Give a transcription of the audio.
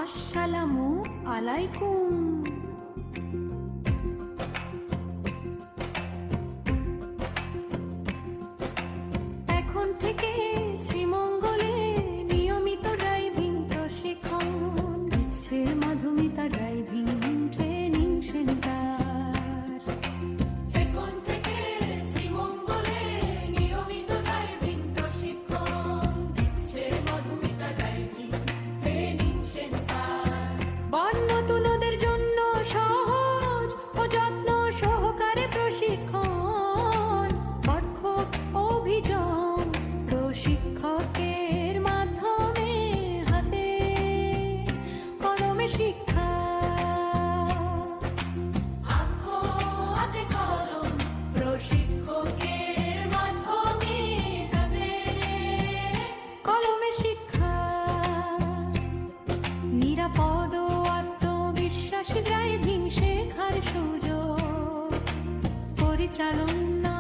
আসসালামু আলাইকুম। এখন থেকে শ্রীমঙ্গলে নিয়মিত ড্রাইভিং প্রশিক্ষণ দিচ্ছে মাধুমিতা ড্রাইভিং ট্রেনিং সেন্টার। এখন থেকে শ্রীমঙ্গলে নিয়মিত ড্রাইভিং প্রশিক্ষণ দিচ্ছে মাধুমিতা ড্রাইভিং ট্রেনিং সেন্টার। নতুনদের জন্য সহজ ও যত্ন সহকারে প্রশিক্ষণ, দক্ষ অভিযোগ প্রশিক্ষকের মাধ্যমে হাতে কলমে শিক্ষা। প্রশিক্ষকের মাধ্যমে হাতে কলমে শিক্ষা। নিরাপদ আত্মবিশ্বাসী ড্রাইভিং শেখার সুযোগ, পরিচালনা